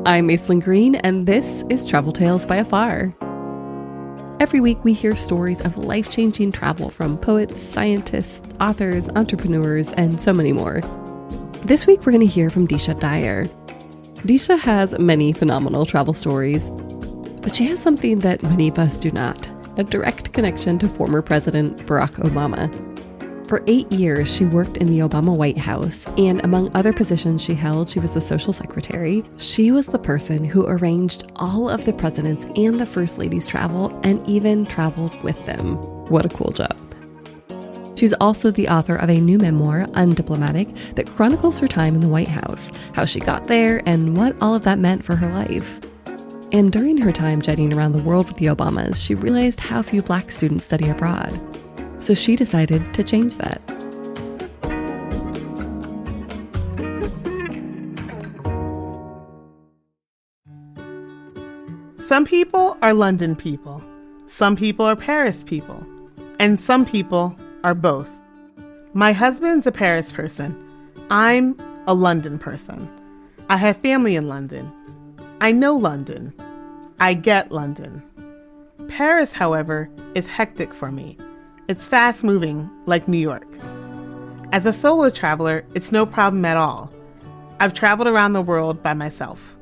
I'm Aislinn Green, and this is Travel Tales by Afar. Every week, we hear stories of life-changing travel from poets, scientists, authors, entrepreneurs, and so many more. This week, we're going to hear from Deesha Dyer. Deesha has many phenomenal travel stories, but she has something that many of us do not, a direct connection to former President Barack Obama. For 8 years, she worked in the Obama White House, and among other positions she held, she was the social secretary. She was the person who arranged all of the president's and the first lady's travel, and even traveled with them. What a cool job. She's also the author of a new memoir, Undiplomatic, that chronicles her time in the White House, how she got there, and what all of that meant for her life. And during her time jetting around the world with the Obamas, she realized how few Black students study abroad. So she decided to change that. Some people are London people, some people are Paris people, and some people are both. My husband's a Paris person. I'm a London person. I have family in London. I know London. I get London. Paris, however, is hectic for me. It's fast-moving, like New York. As a solo traveler, it's no problem at all. I've traveled around the world by myself.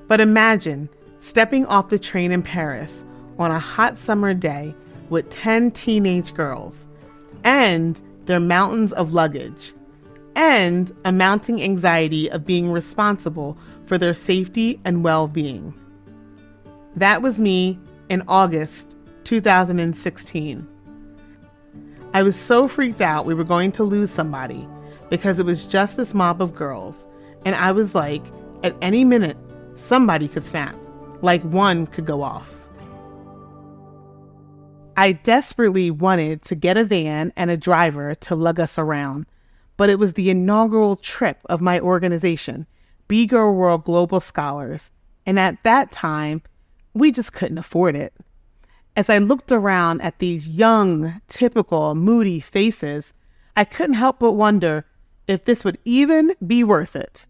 But imagine stepping off the train in Paris on a hot summer day with 10 teenage girls, and their mountains of luggage, and a mounting anxiety of being responsible for their safety and well-being. That was me in August 2016. I was so freaked out we were going to lose somebody because it was just this mob of girls, and I was like, at any minute, somebody could snap, like one could go off. I desperately wanted to get a van and a driver to lug us around, but it was the inaugural trip of my organization, beGirl.World Global Scholars, and at that time, we just couldn't afford it. As I looked around at these young, typical, moody faces, I couldn't help but wonder if this would even be worth it.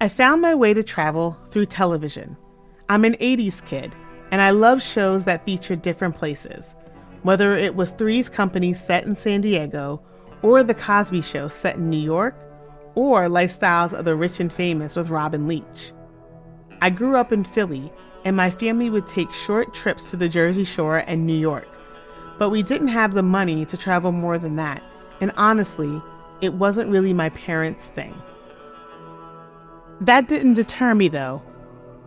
I found my way to travel through television. I'm an 80s kid, and I love shows that feature different places, whether it was Three's Company set in San Diego, or The Cosby Show set in New York, or Lifestyles of the Rich and Famous with Robin Leach. I grew up in Philly, and my family would take short trips to the Jersey Shore and New York. But we didn't have the money to travel more than that, and honestly, it wasn't really my parents' thing. That didn't deter me, though.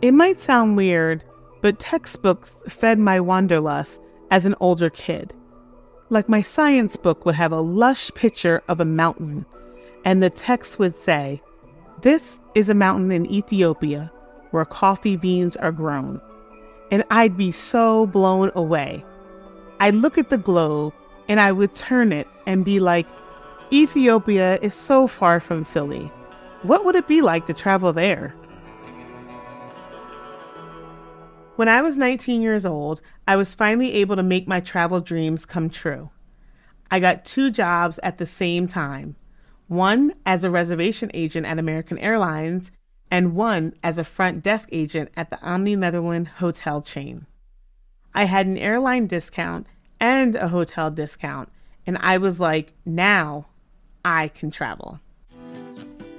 It might sound weird, but textbooks fed my wanderlust as an older kid. Like my science book would have a lush picture of a mountain, and the text would say, "This is a mountain in Ethiopia, where coffee beans are grown." And I'd be so blown away. I'd look at the globe and I would turn it and be like, Ethiopia is so far from Philly. What would it be like to travel there? When I was 19 years old, I was finally able to make my travel dreams come true. I got 2 jobs at the same time. One as a reservation agent at American Airlines, and one as a front desk agent at the Omni Netherlands hotel chain. I had an airline discount and a hotel discount, and I was like, now I can travel.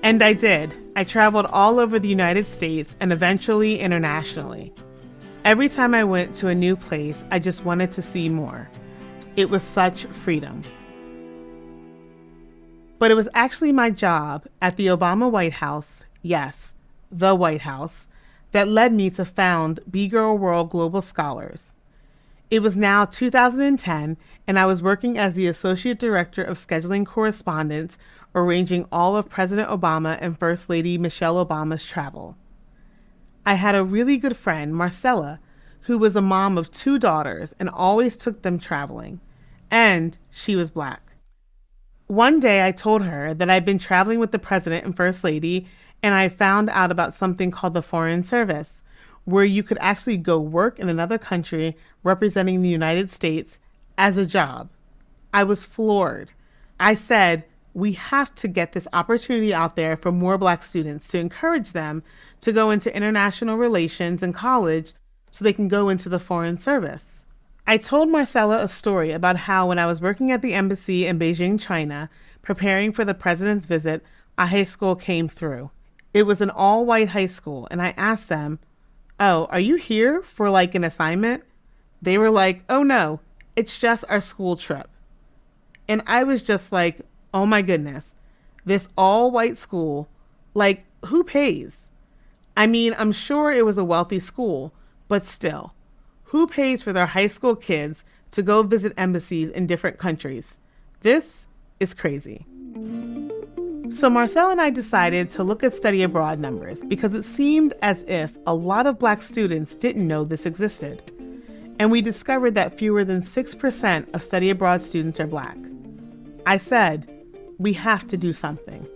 And I did. I traveled all over the United States and eventually internationally. Every time I went to a new place, I just wanted to see more. It was such freedom. But it was actually my job at the Obama White House, yes, the White House, that led me to found beGirl.World Global Scholars. It was now 2010, and I was working as the Associate Director of Scheduling Correspondence, arranging all of President Obama and First Lady Michelle Obama's travel. I had a really good friend, Marcella, who was a mom of 2 daughters and always took them traveling, and she was Black. One day I told her that I'd been traveling with the President and First Lady, and I found out about something called the Foreign Service, where you could actually go work in another country representing the United States as a job. I was floored. I said, We have to get this opportunity out there for more Black students to encourage them to go into international relations in college so they can go into the foreign service. I told Marcella a story about how when I was working at the embassy in Beijing, China, preparing for the president's visit, a high school came through. It was an all-white high school, and I asked them, "Oh, are you here for like an assignment?" They were like, "Oh no, it's just our school trip." And I was just like, oh my goodness, this all-white school, like, who pays? I mean, I'm sure it was a wealthy school, but still, who pays for their high school kids to go visit embassies in different countries? This is crazy. So Marcel and I decided to look at study abroad numbers because it seemed as if a lot of Black students didn't know this existed. And we discovered that fewer than 6% of study abroad students are Black. I said, we have to do something.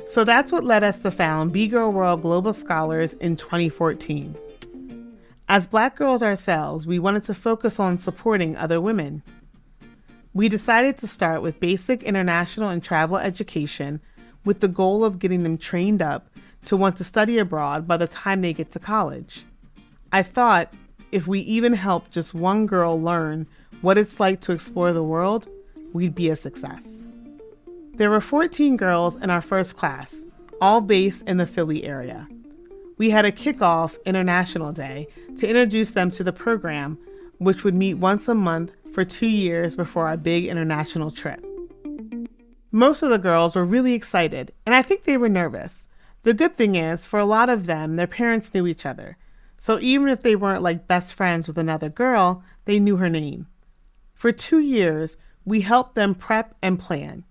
So that's what led us to found beGirl.World Global Scholars in 2014. As Black girls ourselves, we wanted to focus on supporting other women. We decided to start with basic international and travel education with the goal of getting them trained up to want to study abroad by the time they get to college. I thought if we even help just one girl learn what it's like to explore the world, we'd be a success. There were 14 girls in our first class, all based in the Philly area. We had a kickoff international day to introduce them to the program, which would meet once a month for 2 years before our big international trip. Most of the girls were really excited, and I think they were nervous. The good thing is, for a lot of them, their parents knew each other. So even if they weren't like best friends with another girl, they knew her name. For 2 years, we helped them prep and plan.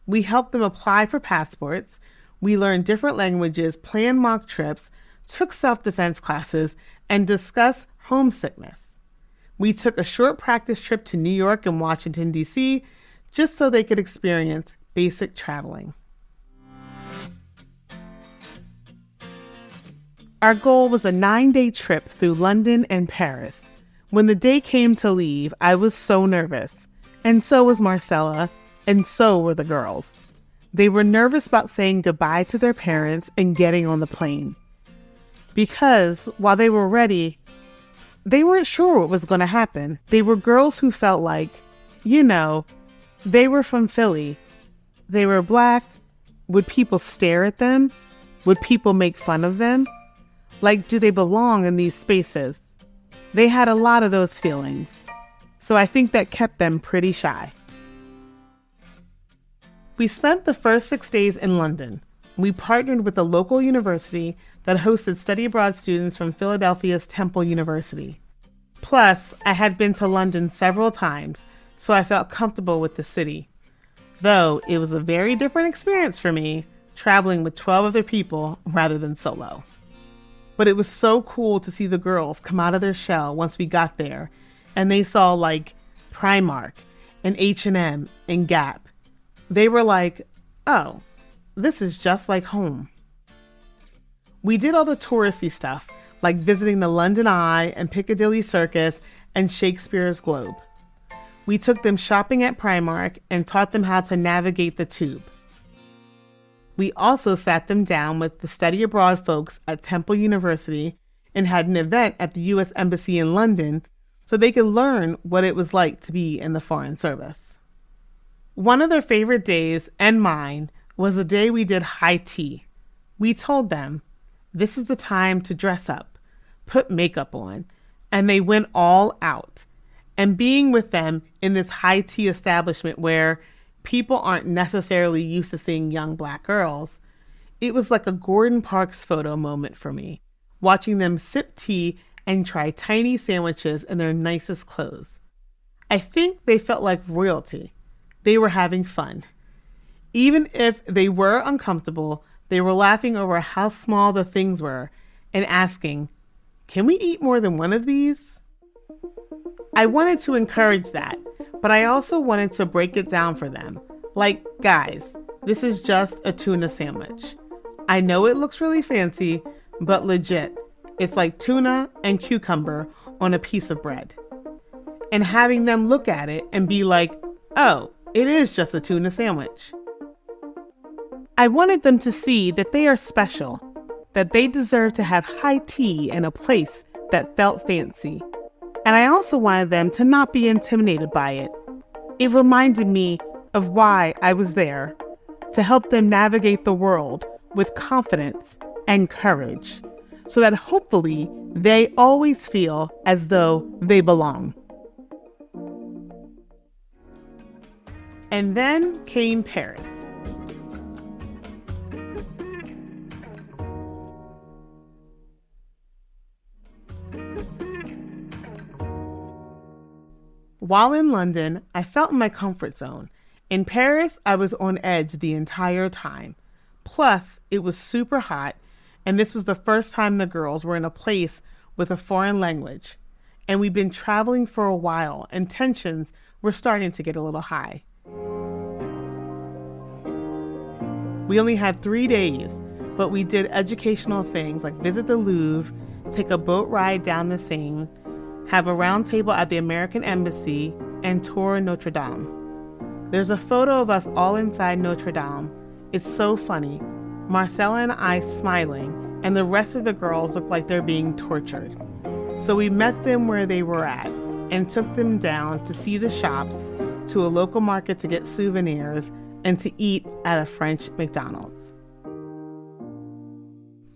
We helped them apply for passports. We learned different languages, planned mock trips, took self-defense classes, and discussed homesickness. We took a short practice trip to New York and Washington, D.C., just so they could experience basic traveling. Our goal was a 9-day trip through London and Paris. When the day came to leave, I was so nervous. And so was Marcella, and so were the girls. They were nervous about saying goodbye to their parents and getting on the plane. Because while they were ready, they weren't sure what was going to happen. They were girls who felt like, they were from Philly. They were Black. Would people stare at them? Would people make fun of them? Like, do they belong in these spaces? They had a lot of those feelings. So I think that kept them pretty shy. We spent the first 6 days in London. We partnered with a local university that hosted study abroad students from Philadelphia's Temple University. Plus, I had been to London several times, so I felt comfortable with the city. Though it was a very different experience for me, traveling with 12 other people rather than solo. But it was so cool to see the girls come out of their shell once we got there, and they saw like Primark and H&M and Gap. They were like, oh, this is just like home. We did all the touristy stuff, like visiting the London Eye and Piccadilly Circus and Shakespeare's Globe. We took them shopping at Primark and taught them how to navigate the tube. We also sat them down with the study abroad folks at Temple University and had an event at the U.S. Embassy in London so they could learn what it was like to be in the Foreign Service. One of their favorite days, and mine, was the day we did high tea. We told them, this is the time to dress up, put makeup on, and they went all out. And being with them in this high tea establishment where people aren't necessarily used to seeing young Black girls, it was like a Gordon Parks photo moment for me, watching them sip tea and try tiny sandwiches in their nicest clothes. I think they felt like royalty. They were having fun. Even if they were uncomfortable, they were laughing over how small the things were and asking, can we eat more than one of these? I wanted to encourage that, but I also wanted to break it down for them. Like, guys, this is just a tuna sandwich. I know it looks really fancy, but legit, it's like tuna and cucumber on a piece of bread. And having them look at it and be like, oh, it is just a tuna sandwich. I wanted them to see that they are special, that they deserve to have high tea in a place that felt fancy. And I also wanted them to not be intimidated by it. It reminded me of why I was there, to help them navigate the world with confidence and courage, so that hopefully they always feel as though they belong. And then came Paris. While in London, I felt in my comfort zone. In Paris, I was on edge the entire time. Plus, it was super hot, and this was the first time the girls were in a place with a foreign language. And we'd been traveling for a while, and tensions were starting to get a little high. We only had 3 days, but we did educational things like visit the Louvre, take a boat ride down the Seine, have a round table at the American Embassy, and tour Notre Dame. There's a photo of us all inside Notre Dame. It's so funny. Marcella and I smiling, and the rest of the girls look like they're being tortured. So we met them where they were at, and took them down to see the shops, to a local market to get souvenirs, and to eat at a French McDonald's.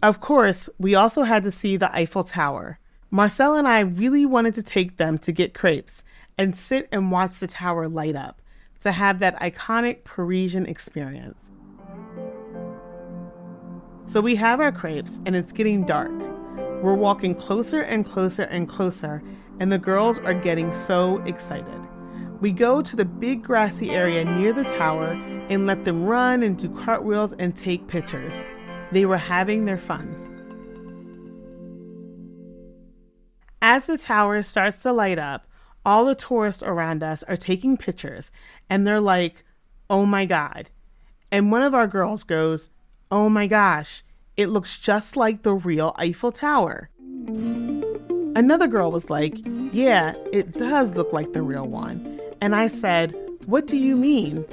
Of course, we also had to see the Eiffel Tower. Marcel and I really wanted to take them to get crepes and sit and watch the tower light up, to have that iconic Parisian experience. So we have our crepes, and it's getting dark. We're walking closer and closer and closer, and the girls are getting so excited. We go to the big grassy area near the tower and let them run and do cartwheels and take pictures. They were having their fun. As the tower starts to light up, all the tourists around us are taking pictures, and they're like, "Oh my God." And one of our girls goes, "Oh my gosh, it looks just like the real Eiffel Tower." Another girl was like, "Yeah, it does look like the real one." And I said, "What do you mean?"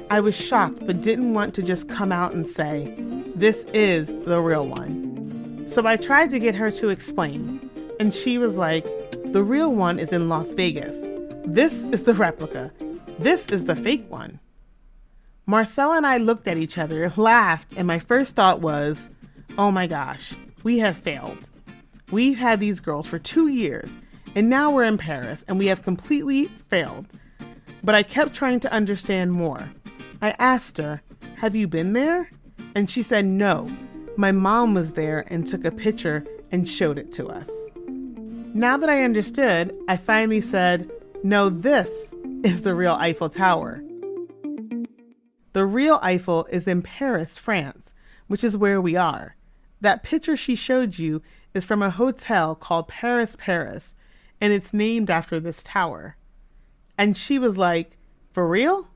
I was shocked, but didn't want to just come out and say, "This is the real one." So I tried to get her to explain. And she was like, "The real one is in Las Vegas. This is the replica. This is the fake one." Marcel and I looked at each other, laughed, and my first thought was, oh my gosh, we have failed. We've had these girls for 2 years, and now we're in Paris, and we have completely failed. But I kept trying to understand more. I asked her, "Have you been there?" And she said, "No. My mom was there and took a picture and showed it to us." Now that I understood, I finally said, "No, this is the real Eiffel Tower." The real Eiffel is in Paris, France, which is where we are. That picture she showed you is from a hotel called Paris, Paris, and it's named after this tower. And she was like, "For real?"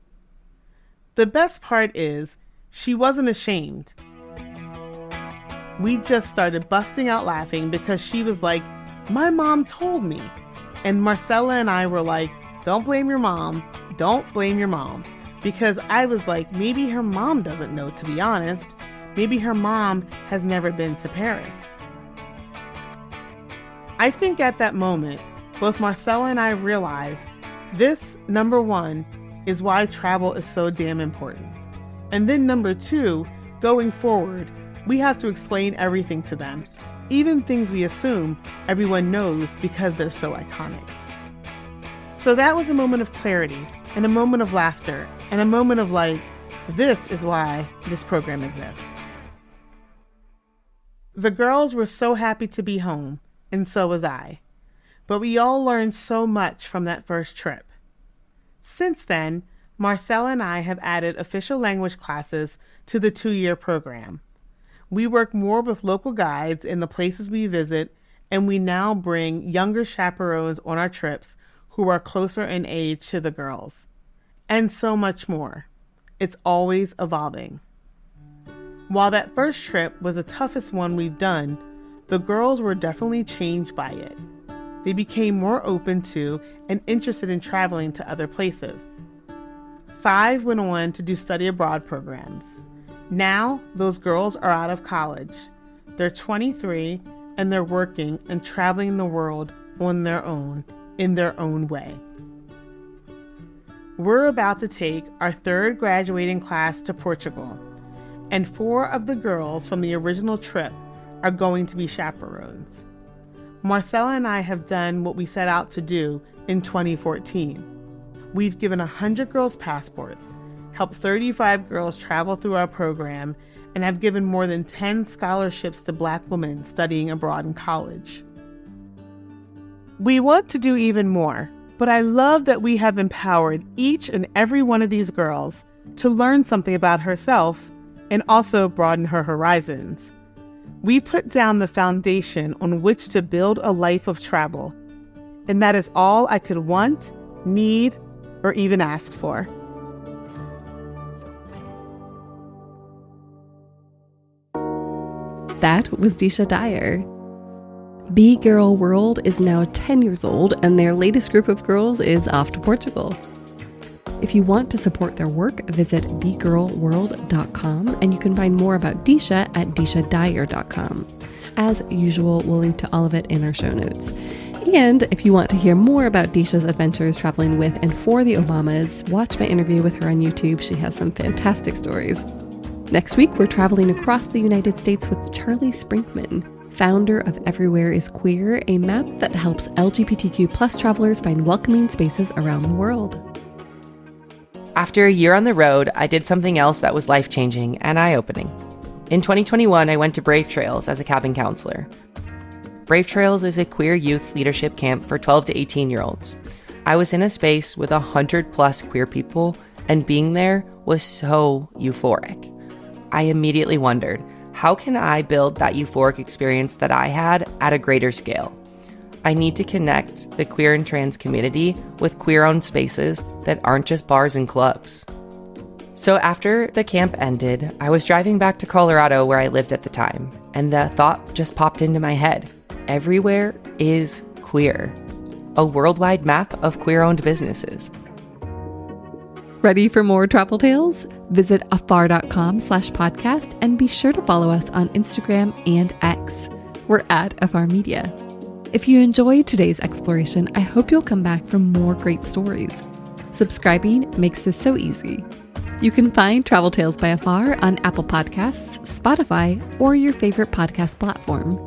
The best part is, she wasn't ashamed. We just started busting out laughing because she was like, "My mom told me." And Marcella and I were like, "Don't blame your mom. Don't blame your mom." Because I was like, maybe her mom doesn't know, to be honest. Maybe her mom has never been to Paris. I think at that moment, both Marcella and I realized this, number one, is why travel is so damn important. And then number two, going forward, we have to explain everything to them. Even things we assume everyone knows because they're so iconic. So that was a moment of clarity, and a moment of laughter, and a moment of like, this is why this program exists. The girls were so happy to be home, and so was I. But we all learned so much from that first trip. Since then, Marcella and I have added official language classes to the 2-year program. We work more with local guides in the places we visit, and we now bring younger chaperones on our trips who are closer in age to the girls. And so much more. It's always evolving. While that first trip was the toughest one we've done, the girls were definitely changed by it. They became more open to and interested in traveling to other places. 5 went on to do study abroad programs. Now, those girls are out of college. They're 23 and they're working and traveling the world on their own, in their own way. We're about to take our third graduating class to Portugal, and 4 of the girls from the original trip are going to be chaperones. Marcella and I have done what we set out to do in 2014. We've given 100 girls passports, helped 35 girls travel through our program, and have given more than 10 scholarships to Black women studying abroad in college. We want to do even more, but I love that we have empowered each and every one of these girls to learn something about herself and also broaden her horizons. We put down the foundation on which to build a life of travel, and that is all I could want, need, or even ask for. That was Deesha Dyer. beGirl.World is now 10 years old, and their latest group of girls is off to Portugal. If you want to support their work, visit beGirl.World.com, and you can find more about Deesha at DeeshaDyer.com. As usual, we'll link to all of it in our show notes. And if you want to hear more about Deesha's adventures traveling with and for the Obamas, watch my interview with her on YouTube. She has some fantastic stories. Next week, we're traveling across the United States with Charlie Sprinkman, founder of Everywhere is Queer, a map that helps LGBTQ+ travelers find welcoming spaces around the world. After a year on the road, I did something else that was life-changing and eye-opening. In 2021, I went to Brave Trails as a cabin counselor. Brave Trails is a queer youth leadership camp for 12 to 18-year-olds. I was in a space with 100+ queer people, and being there was so euphoric. I immediately wondered, how can I build that euphoric experience that I had at a greater scale? I need to connect the queer and trans community with queer-owned spaces that aren't just bars and clubs. So after the camp ended, I was driving back to Colorado where I lived at the time, and the thought just popped into my head. Everywhere is queer. A worldwide map of queer-owned businesses. Ready for more travel tales? Visit afar.com/podcast and be sure to follow us on Instagram and X. We're at Afar Media. If you enjoyed today's exploration, I hope you'll come back for more great stories. Subscribing makes this so easy. You can find Travel Tales by Afar on Apple Podcasts, Spotify, or your favorite podcast platform.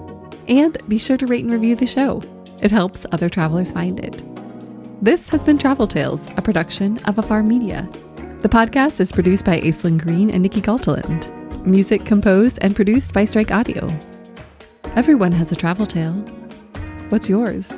And be sure to rate and review the show. It helps other travelers find it. This has been Travel Tales, a production of Afar Media. The podcast is produced by Aislinn Green and Nikki Galteland. Music composed and produced by Strike Audio. Everyone has a travel tale. What's yours?